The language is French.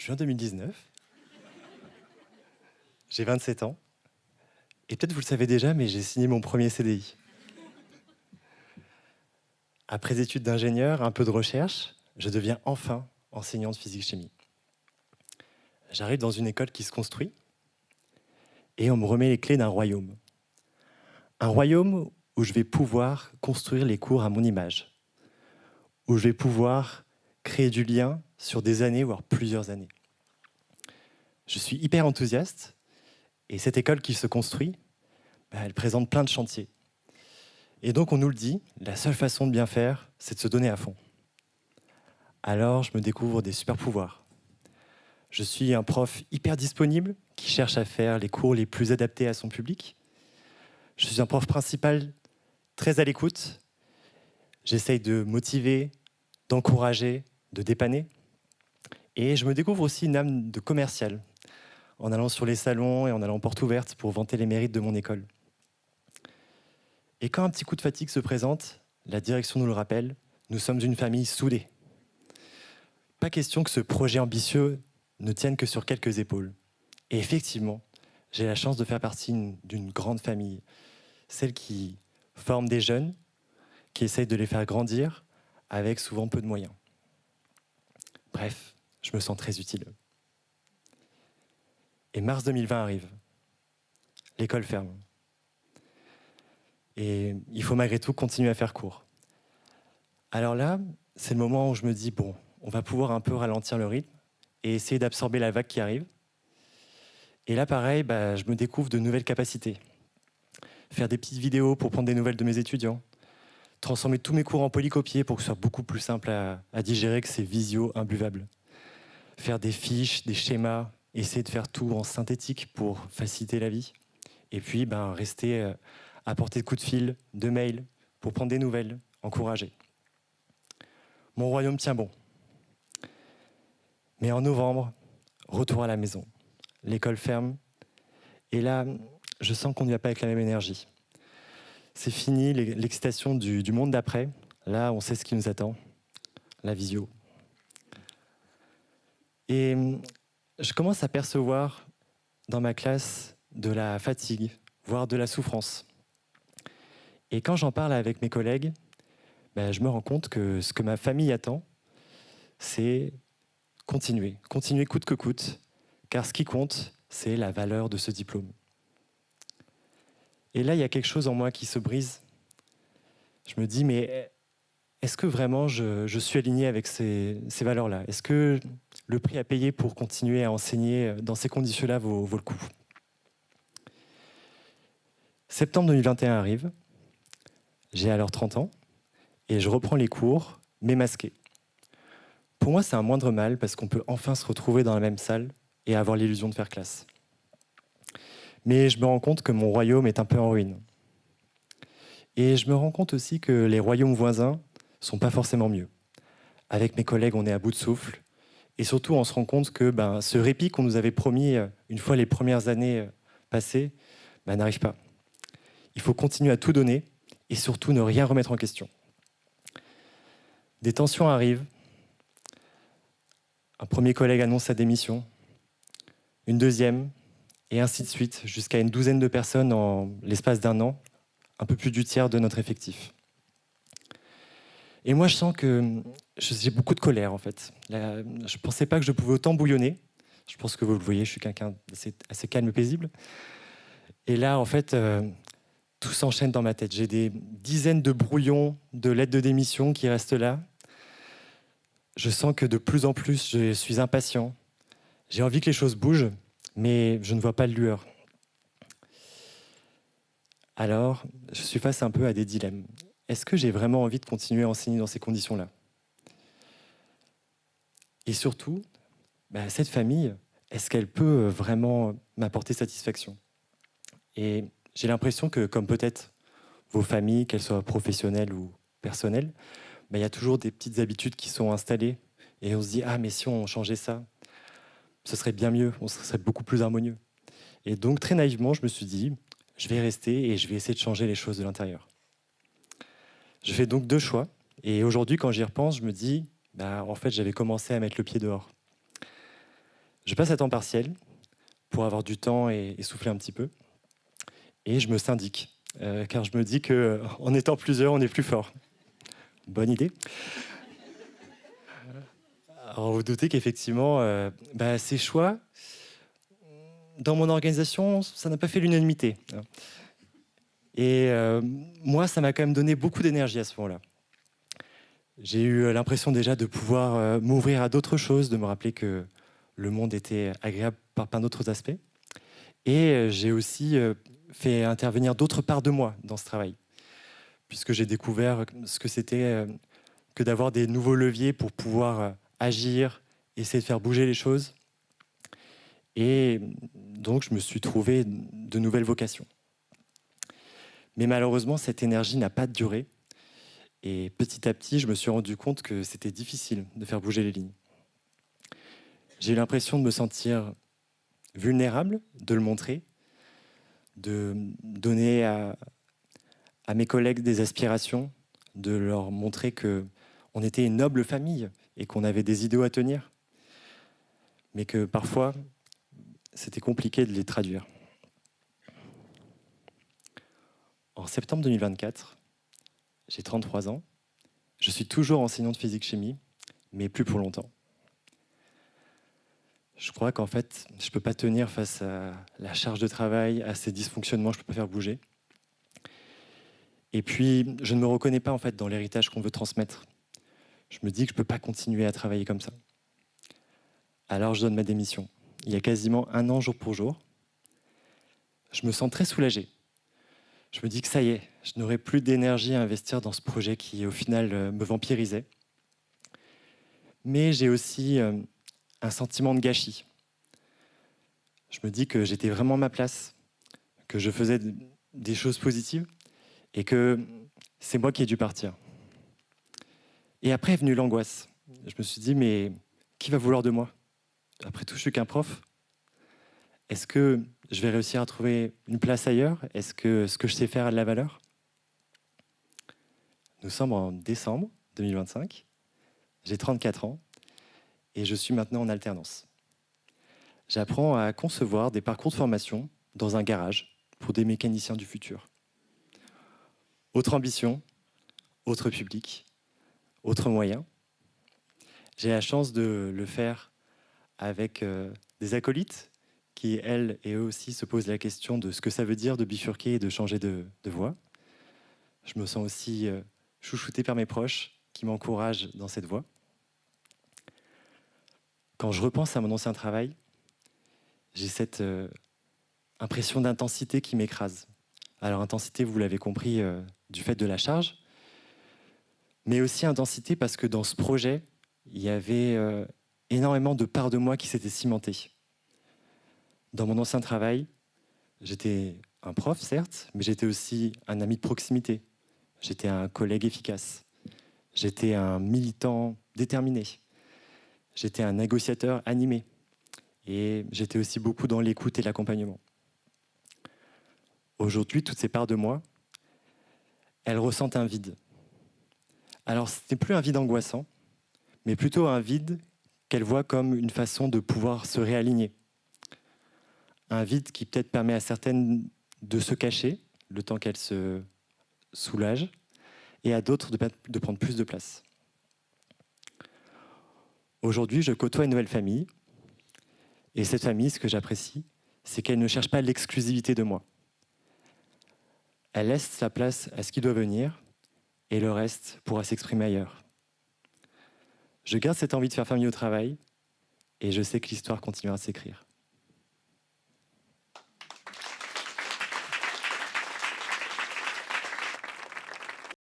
juin 2019. J'ai 27 ans. Et peut-être vous le savez déjà, mais j'ai signé mon premier CDI. Après des études d'ingénieur, un peu de recherche, je deviens enfin enseignant de physique-chimie. J'arrive dans une école qui se construit et on me remet les clés d'un royaume. Un royaume où je vais pouvoir construire les cours à mon image, où je vais pouvoir créer du lien sur des années, voire plusieurs années. Je suis hyper enthousiaste et cette école qui se construit, elle présente plein de chantiers. Et donc on nous le dit, la seule façon de bien faire, c'est de se donner à fond. Alors je me découvre des super pouvoirs. Je suis un prof hyper disponible qui cherche à faire les cours les plus adaptés à son public. Je suis un prof principal très à l'écoute. J'essaye de motiver, d'encourager, de dépanner. Et je me découvre aussi une âme de commercial, en allant sur les salons et en allant porte ouverte pour vanter les mérites de mon école. Et quand un petit coup de fatigue se présente, la direction nous le rappelle, nous sommes une famille soudée. Pas question que ce projet ambitieux ne tienne que sur quelques épaules. Et effectivement, j'ai la chance de faire partie d'une grande famille, celle qui forme des jeunes, qui essaye de les faire grandir, avec souvent peu de moyens. Bref, je me sens très utile. Et mars 2020 arrive. L'école ferme. Et il faut malgré tout continuer à faire court. Alors là, c'est le moment où je me dis, bon, on va pouvoir un peu ralentir le rythme et essayer d'absorber la vague qui arrive. Et là, pareil, je me découvre de nouvelles capacités. Faire des petites vidéos pour prendre des nouvelles de mes étudiants, transformer tous mes cours en polycopiés pour que ce soit beaucoup plus simple à digérer que ces visios imbuvables. Faire des fiches, des schémas, essayer de faire tout en synthétique pour faciliter la vie. Et puis, rester à portée de coups de fil, de mails, pour prendre des nouvelles, encourager. Mon royaume tient bon. Mais en novembre, retour à la maison. L'école ferme. Et là, je sens qu'on n'y va pas avec la même énergie. C'est fini l'excitation du monde d'après. Là, on sait ce qui nous attend. La visio. Et je commence à percevoir dans ma classe de la fatigue, voire de la souffrance. Et quand j'en parle avec mes collègues, je me rends compte que ce que ma famille attend, c'est continuer coûte que coûte, car ce qui compte, c'est la valeur de ce diplôme. Et là, il y a quelque chose en moi qui se brise. Je me dis, mais est-ce que vraiment je suis aligné avec ces valeurs-là? Est-ce que le prix à payer pour continuer à enseigner dans ces conditions-là vaut le coup? Septembre 2021 arrive, j'ai alors 30 ans, et je reprends les cours, mais masqué. Pour moi, c'est un moindre mal, parce qu'on peut enfin se retrouver dans la même salle et avoir l'illusion de faire classe. Mais je me rends compte que mon royaume est un peu en ruine. Et je me rends compte aussi que les royaumes voisins sont pas forcément mieux. Avec mes collègues, on est à bout de souffle. Et surtout, on se rend compte que ce répit qu'on nous avait promis une fois les premières années passées n'arrive pas. Il faut continuer à tout donner et surtout ne rien remettre en question. Des tensions arrivent. Un premier collègue annonce sa démission, une deuxième, et ainsi de suite, jusqu'à une douzaine de personnes en l'espace d'un an, un peu plus du tiers de notre effectif. Et moi, je sens que j'ai beaucoup de colère, en fait. Là, je ne pensais pas que je pouvais autant bouillonner. Je pense que vous le voyez, je suis quelqu'un assez calme et paisible. Et là, en fait, tout s'enchaîne dans ma tête. J'ai des dizaines de brouillons de lettres de démission qui restent là. Je sens que de plus en plus, je suis impatient. J'ai envie que les choses bougent, mais je ne vois pas de lueur. Alors, je suis face un peu à des dilemmes. Est-ce que j'ai vraiment envie de continuer à enseigner dans ces conditions-là? Et surtout, cette famille, est-ce qu'elle peut vraiment m'apporter satisfaction? Et j'ai l'impression que, comme peut-être vos familles, qu'elles soient professionnelles ou personnelles, il y a toujours des petites habitudes qui sont installées. Et on se dit, ah, mais si on changeait ça, ce serait bien mieux, on serait beaucoup plus harmonieux. Et donc, très naïvement, je me suis dit, je vais rester et je vais essayer de changer les choses de l'intérieur. Je fais donc deux choix. Et aujourd'hui, quand j'y repense, je me dis, en fait, j'avais commencé à mettre le pied dehors. Je passe à temps partiel pour avoir du temps et souffler un petit peu. Et je me syndique, car je me dis qu'en étant plusieurs, on est plus fort. Bonne idée. Alors vous doutez qu'effectivement, ces choix, dans mon organisation, ça n'a pas fait l'unanimité. Et moi, ça m'a quand même donné beaucoup d'énergie à ce moment-là. J'ai eu l'impression déjà de pouvoir m'ouvrir à d'autres choses, de me rappeler que le monde était agréable par plein d'autres aspects. Et j'ai aussi fait intervenir d'autres parts de moi dans ce travail, puisque j'ai découvert ce que c'était que d'avoir des nouveaux leviers pour pouvoir agir, essayer de faire bouger les choses. Et donc, je me suis trouvé de nouvelles vocations. Mais malheureusement, cette énergie n'a pas duré. Et petit à petit, je me suis rendu compte que c'était difficile de faire bouger les lignes. J'ai eu l'impression de me sentir vulnérable, de le montrer, de donner à mes collègues des aspirations, de leur montrer qu'on était une noble famille et qu'on avait des idéaux à tenir, mais que parfois, c'était compliqué de les traduire. En septembre 2024, j'ai 33 ans, je suis toujours enseignant de physique-chimie, mais plus pour longtemps. Je crois qu'en fait, je ne peux pas tenir face à la charge de travail, à ces dysfonctionnements, je ne peux pas faire bouger. Et puis, je ne me reconnais pas en fait dans l'héritage qu'on veut transmettre. Je me dis que je ne peux pas continuer à travailler comme ça. Alors, je donne ma démission. Il y a quasiment 1 an, jour pour jour. Je me sens très soulagé. Je me dis que ça y est, je n'aurai plus d'énergie à investir dans ce projet qui, au final, me vampirisait. Mais j'ai aussi un sentiment de gâchis. Je me dis que j'étais vraiment à ma place, que je faisais des choses positives et que c'est moi qui ai dû partir. Et après est venue l'angoisse. Je me suis dit, mais qui va vouloir de moi? Après tout, je suis qu'un prof. Est-ce que je vais réussir à trouver une place ailleurs? Est-ce que ce que je sais faire a de la valeur? Nous sommes en décembre 2025. J'ai 34 ans et je suis maintenant en alternance. J'apprends à concevoir des parcours de formation dans un garage pour des mécaniciens du futur. Autre ambition, autre public, autre moyen. J'ai la chance de le faire avec des acolytes qui, elles et eux aussi, se posent la question de ce que ça veut dire de bifurquer et de changer de voie. Je me sens aussi chouchouté par mes proches qui m'encouragent dans cette voie. Quand je repense à mon ancien travail, j'ai cette impression d'intensité qui m'écrase. Alors intensité, vous l'avez compris, du fait de la charge, mais aussi intensité parce que dans ce projet, il y avait énormément de parts de moi qui s'étaient cimentées. Dans mon ancien travail, j'étais un prof, certes, mais j'étais aussi un ami de proximité. J'étais un collègue efficace. J'étais un militant déterminé. J'étais un négociateur animé. Et j'étais aussi beaucoup dans l'écoute et l'accompagnement. Aujourd'hui, toutes ces parts de moi, elles ressentent un vide. Alors, ce n'est plus un vide angoissant, mais plutôt un vide qu'elles voient comme une façon de pouvoir se réaligner. Un vide qui peut-être permet à certaines de se cacher, le temps qu'elles se soulagent, et à d'autres de prendre plus de place. Aujourd'hui, je côtoie une nouvelle famille, et cette famille, ce que j'apprécie, c'est qu'elle ne cherche pas l'exclusivité de moi. Elle laisse sa place à ce qui doit venir, et le reste pourra s'exprimer ailleurs. Je garde cette envie de faire famille au travail, et je sais que l'histoire continuera de s'écrire.